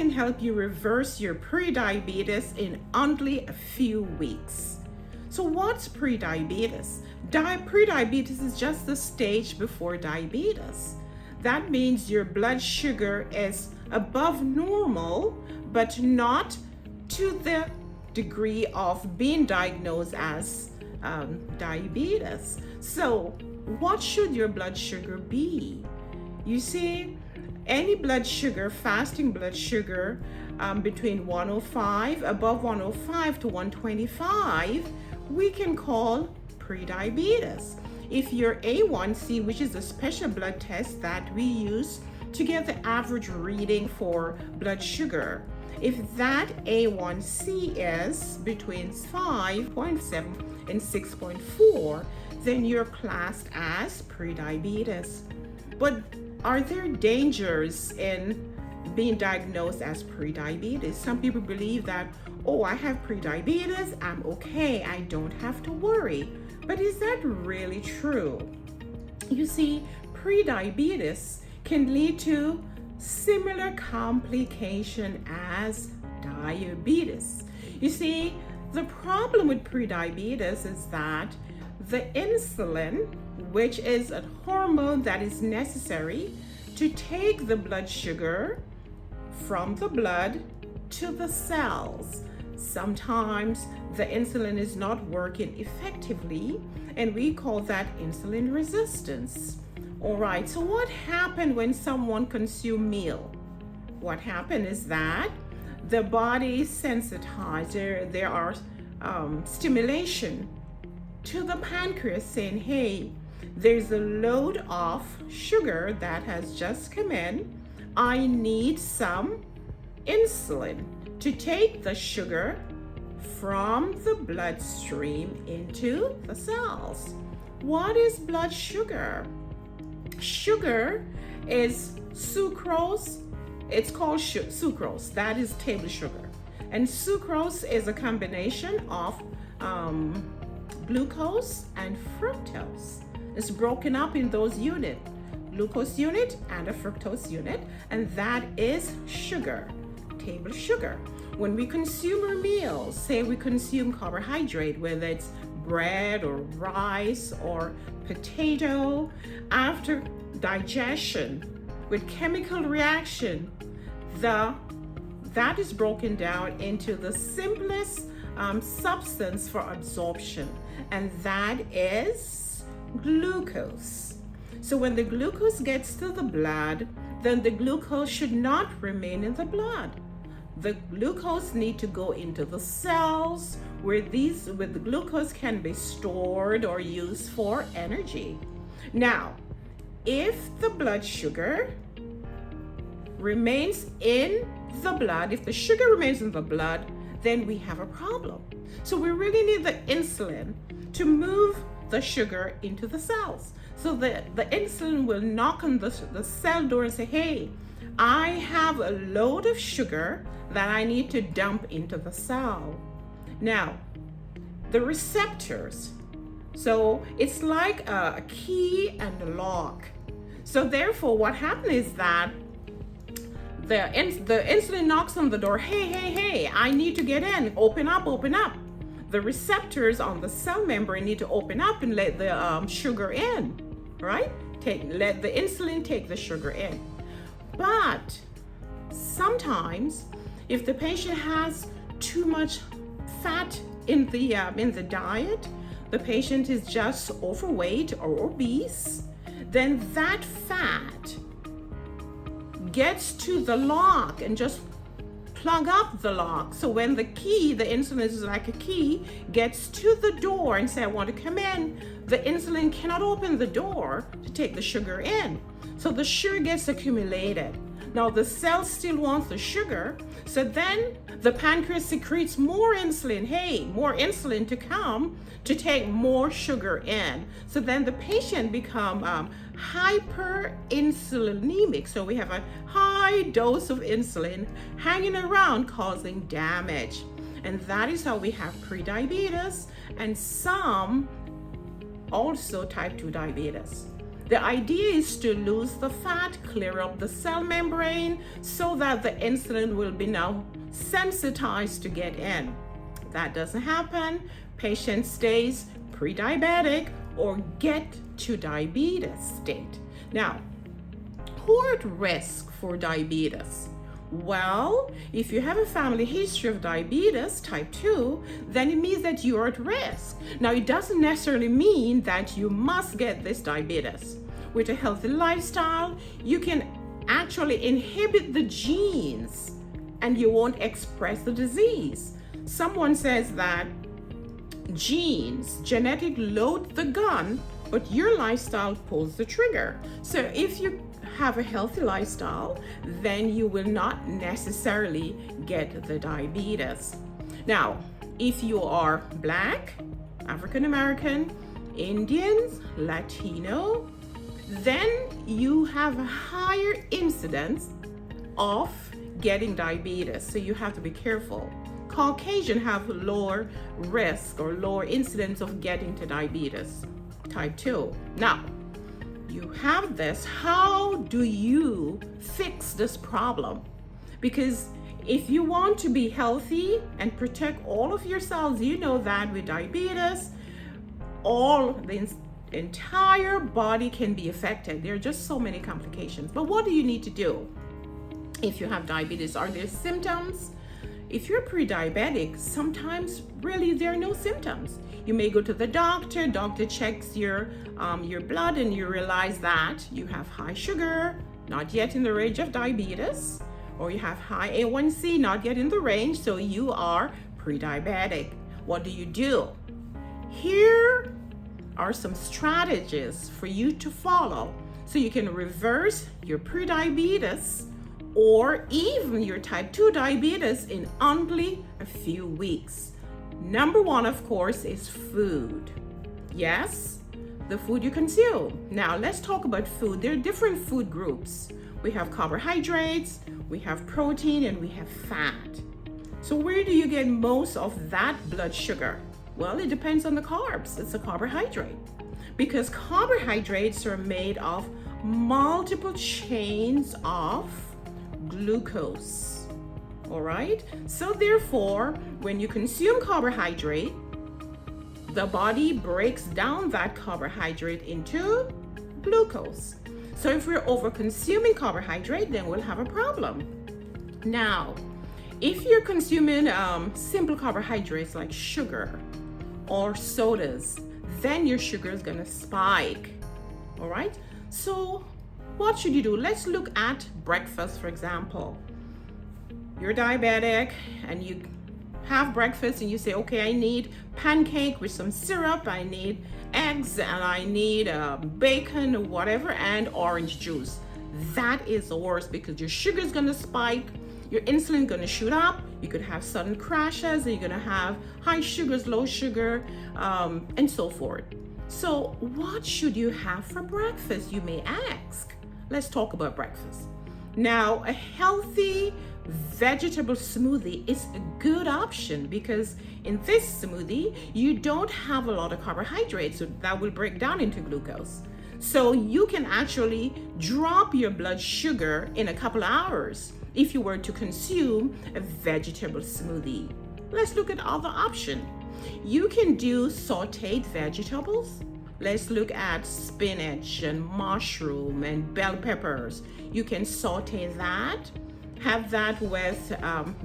can help you reverse your prediabetes in only a few weeks. So what's prediabetes? Prediabetes is just the stage before diabetes. That means your blood sugar is above normal, but not to the degree of being diagnosed as diabetes. So what should your blood sugar be? You see, any blood sugar, fasting blood sugar, between 105, above 105 to 125, we can call prediabetes. If your A1C, which is a special blood test that we use to get the average reading for blood sugar, if that A1C is between 5.7 and 6.4, then you're classed as prediabetes. But are there dangers in being diagnosed as prediabetes? Some people believe that, oh, I have prediabetes, I'm okay, I don't have to worry. But is that really true? You see, prediabetes can lead to similar complication as diabetes. You see, the problem with prediabetes is that the insulin, which is a hormone that is necessary to take the blood sugar from the blood to the cells, sometimes the insulin is not working effectively, and we call that insulin resistance. All right, so what happened when someone consumes meal? What happened is that the body sensitizes, there are stimulation to the pancreas saying, hey, there's a load of sugar that has just come in. I need some insulin to take the sugar from the bloodstream into the cells. What is blood sugar? Sugar is sucrose. It's called sucrose. That is table sugar. And sucrose is a combination of glucose and fructose. It's broken up in those units, glucose unit and a fructose unit, and that is sugar, table sugar. When we consume our meals, say we consume carbohydrate, whether it's bread or rice or potato, after digestion with chemical reaction, that is broken down into the simplest substance for absorption, and that is glucose. So when the glucose gets to the blood, then the glucose should not remain in the blood. The glucose need to go into the cells where the glucose can be stored or used for energy. Now, if the blood sugar remains in the blood, if the sugar remains in the blood, then we have a problem. So we really need the insulin to move the sugar into the cells. So the insulin will knock on the cell door and say, hey, I have a load of sugar that I need to dump into the cell. Now, the receptors, so it's like a key and a lock. So therefore, what happens is that the insulin knocks on the door, hey, I need to get in, open up. The receptors on the cell membrane need to open up and let the sugar in, right? Let the insulin take the sugar in. But sometimes, if the patient has too much fat in the diet, the patient is just overweight or obese, then that fat gets to the lock and just plug up the lock. So when the insulin is like a key, gets to the door and say, I want to come in, the insulin cannot open the door to take the sugar in. So the sugar gets accumulated. Now the cell still wants the sugar, so then the pancreas secretes more insulin. Hey, more insulin to come to take more sugar in. So then the patient become hyperinsulinemic. So we have a high dose of insulin hanging around causing damage. And that is how we have prediabetes and some also type 2 diabetes. The idea is to lose the fat, clear up the cell membrane so that the insulin will be now sensitized to get in. That doesn't happen. Patient stays pre-diabetic or get to diabetes state. Now, who are at risk for diabetes? Well, if you have a family history of diabetes type 2, then it means that you are at risk. Now, it doesn't necessarily mean that you must get this diabetes. With a healthy lifestyle, you can actually inhibit the genes and you won't express the disease. Someone says that genetic load the gun, but your lifestyle pulls the trigger. So if you have a healthy lifestyle, then you will not necessarily get the diabetes. Now, if you are Black, African American, Indians, Latino, then you have a higher incidence of getting diabetes. So you have to be careful. Caucasian have lower risk or lower incidence of getting to diabetes type 2. Now, you have this. How do you fix this problem? Because if you want to be healthy and protect all of your cells, you know that with diabetes, all the entire body can be affected. There are just so many complications. But what do you need to do if you have diabetes? Are there symptoms? If you're pre-diabetic, sometimes really there are no symptoms. You may go to the doctor checks your blood and you realize that you have high sugar, not yet in the range of diabetes, or you have high A1C, not yet in the range, so you are pre-diabetic. What do? Here are some strategies for you to follow so you can reverse your pre-diabetes or even your type 2 diabetes in only a few weeks. Number one, of course, is food. Yes, the food you consume. Now, let's talk about food. There are different food groups. We have carbohydrates, we have protein, and we have fat. So where do you get most of that blood sugar? Well, it depends on the carbs. It's a carbohydrate. Because carbohydrates are made of multiple chains of glucose. All right? So therefore, when you consume carbohydrate, the body breaks down that carbohydrate into glucose. So if we're over consuming carbohydrate, then we'll have a problem. Now, if you're consuming simple carbohydrates like sugar or sodas, then your sugar is gonna spike. All right? So what should you do? Let's look at breakfast, for example. You're diabetic and you have breakfast and you say, okay, I need pancake with some syrup, I need eggs, and I need bacon or whatever, and orange juice. That is the worst because your sugar is going to spike, your insulin is going to shoot up, you could have sudden crashes, and you're going to have high sugars, low sugar, and so forth. So what should you have for breakfast, you may ask? Let's talk about breakfast. Now, a healthy vegetable smoothie is a good option because in this smoothie, you don't have a lot of carbohydrates, so that will break down into glucose. So you can actually drop your blood sugar in a couple hours if you were to consume a vegetable smoothie. Let's look at other options. You can do sauteed vegetables. Let's look at spinach and mushroom and bell peppers. You can saute that. Have that with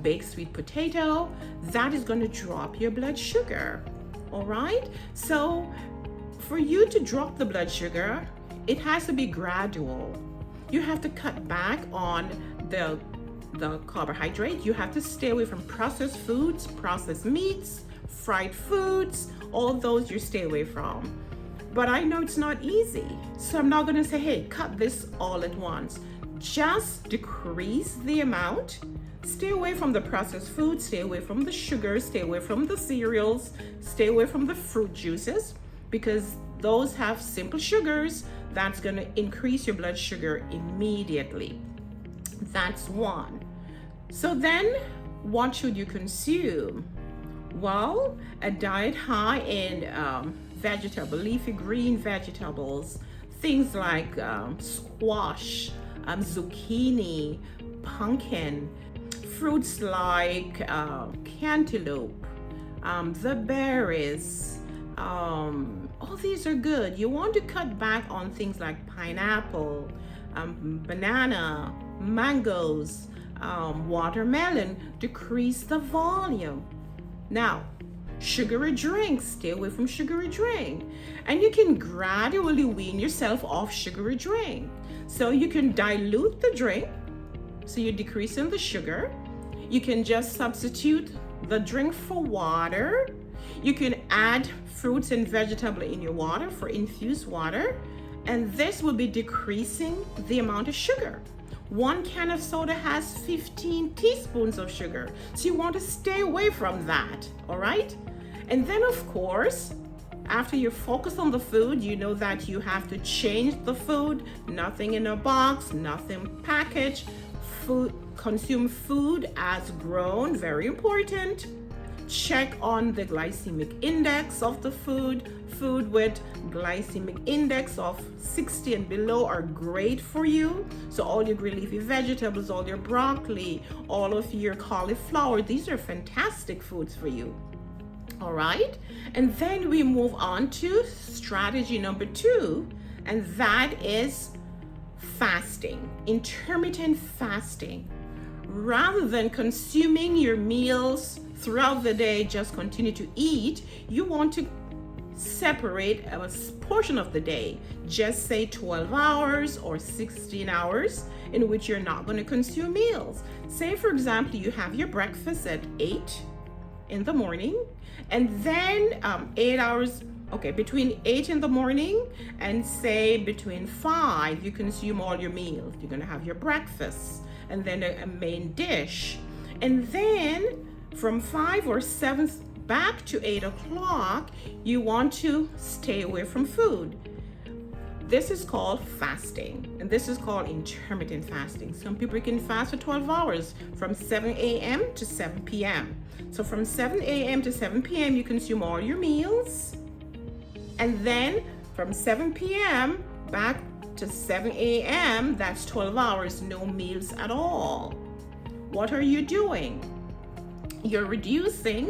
baked sweet potato. That is going to drop your blood sugar. All right? So for you to drop the blood sugar, it has to be gradual. You have to cut back on the carbohydrate. You have to stay away from processed foods, processed meats, fried foods, all those you stay away from. But I know it's not easy. So I'm not going to say, hey, cut this all at once. Just decrease the amount. Stay away from the processed food, stay away from the sugar, stay away from the cereals, stay away from the fruit juices because those have simple sugars. That's going to increase your blood sugar immediately. That's one. So then what should you consume? Well, a diet high in leafy green vegetables, things like squash, zucchini, pumpkin, fruits like cantaloupe, the berries. All these are good. You want to cut back on things like pineapple, banana, mangoes, watermelon. Decrease the volume. Now, sugary drinks, stay away from sugary drink. And you can gradually wean yourself off sugary drink. So you can dilute the drink, so you're decreasing the sugar. You can just substitute the drink for water. You can add fruits and vegetables in your water for infused water, and this will be decreasing the amount of sugar. 1 can of soda has 15 teaspoons of sugar, so you want to stay away from that, all right? And then, of course, after you focus on the food, you know that you have to change the food. Nothing in a box, nothing packaged. Consume food as grown, very important. Check on the glycemic index of the food. Food with glycemic index of 60 and below are great for you. So all your green leafy vegetables, all your broccoli, all of your cauliflower, these are fantastic foods for you. All right, and then we move on to strategy number 2, and that is fasting, intermittent fasting. Rather than consuming your meals throughout the day, just continue to eat, you want to separate a portion of the day, just say 12 hours or 16 hours, in which you're not going to consume meals. Say, for example, you have your breakfast at 8 in the morning, and then 8 hours, between 8 in the morning and say between 5, you consume all your meals. You're going to have your breakfast and then a main dish. And then from 5 or 7 back to 8 o'clock, you want to stay away from food. This is called fasting, and this is called intermittent fasting. Some people can fast for 12 hours from 7 a.m. to 7 p.m. So from 7 a.m. to 7 p.m. you consume all your meals, and then from 7 p.m. back to 7 a.m., that's 12 hours, no meals at all. What are you doing? You're reducing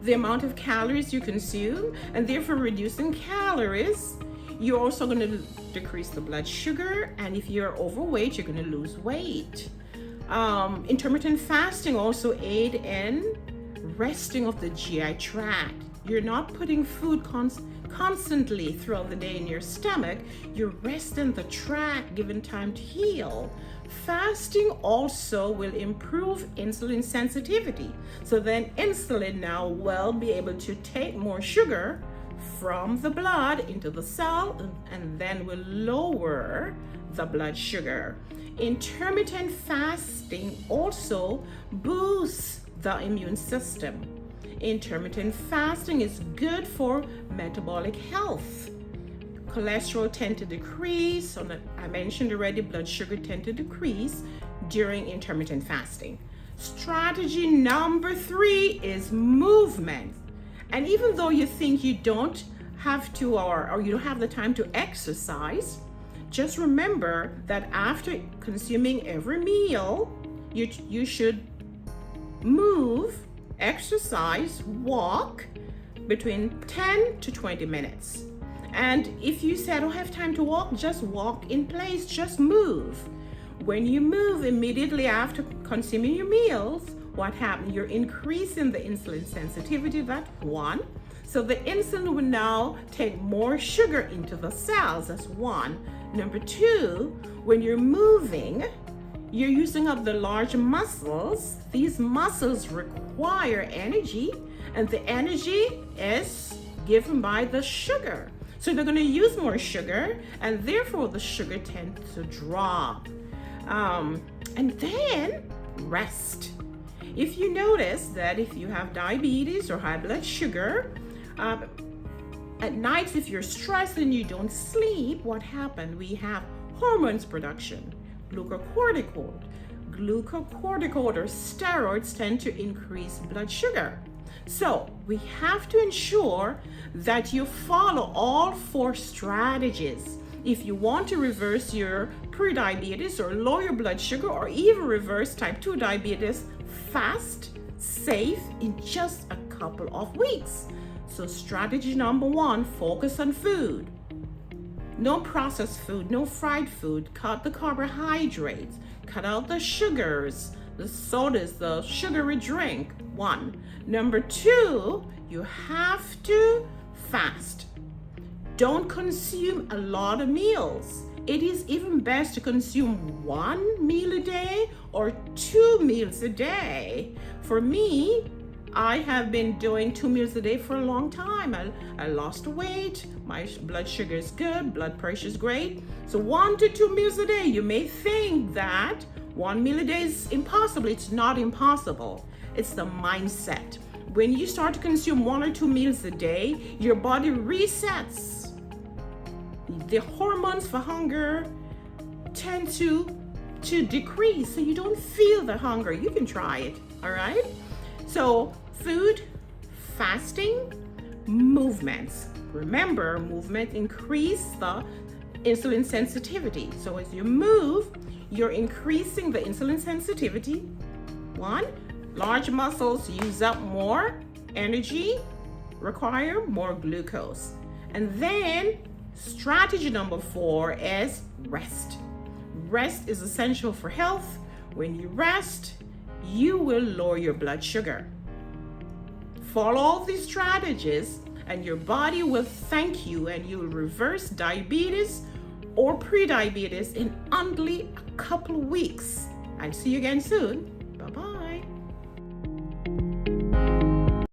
the amount of calories you consume, and therefore reducing calories. You're also going to decrease the blood sugar, and if you're overweight, you're going to lose weight. Intermittent fasting also aid in resting of the GI tract. You're not putting food constantly throughout the day in your stomach. You're resting the tract, giving time to heal. Fasting also will improve insulin sensitivity. So then insulin now will be able to take more sugar from the blood into the cell, and then will lower the blood sugar. Intermittent fasting also boosts the immune system. Intermittent fasting is good for metabolic health. Cholesterol tend to decrease. I mentioned already, blood sugar tend to decrease during intermittent fasting. Strategy number 3 is movement. And even though you think you don't have to or you don't have the time to exercise, just remember that after consuming every meal, you should move, exercise, walk between 10 to 20 minutes. And if you say I don't have time to walk, just walk in place, just move. When you move immediately after consuming your meals, what happens? You're increasing the insulin sensitivity, that's one. So the insulin will now take more sugar into the cells, that's one. Number 2, when you're moving, you're using up the large muscles. These muscles require energy, and the energy is given by the sugar. So they're going to use more sugar, and therefore the sugar tends to drop. And then rest. If you notice that if you have diabetes or high blood sugar, at nights if you're stressed and you don't sleep, what happens? We have hormones production. Glucocorticoid or steroids tend to increase blood sugar. So we have to ensure that you follow all 4 strategies. If you want to reverse your prediabetes or lower your blood sugar or even reverse type 2 diabetes fast, safe, in just a couple of weeks. So strategy number 1, focus on food. No processed food, no fried food. Cut the carbohydrates, cut out the sugars, the sodas, the sugary drink. 1. Number 2, you have to fast. Don't consume a lot of meals. It is even best to consume 1 meal a day or 2 meals a day. For me, I have been doing 2 meals a day for a long time. I lost weight, my blood sugar is good, blood pressure is great. So 1 to 2 meals a day. You may think that 1 meal a day is impossible. It's not impossible. It's the mindset. When you start to consume 1 or 2 meals a day, your body resets. The hormones for hunger tend to decrease, so you don't feel the hunger. You can try it, all right? So food, fasting, movements. Remember, movement increase the insulin sensitivity. So as you move, you're increasing the insulin sensitivity. 1, large muscles use up more energy, require more glucose. And then strategy number 4 is rest. Rest is essential for health. When you rest, you will lower your blood sugar. Follow all these strategies and your body will thank you, and you'll reverse diabetes or prediabetes in only a couple of weeks. I'll see you again soon.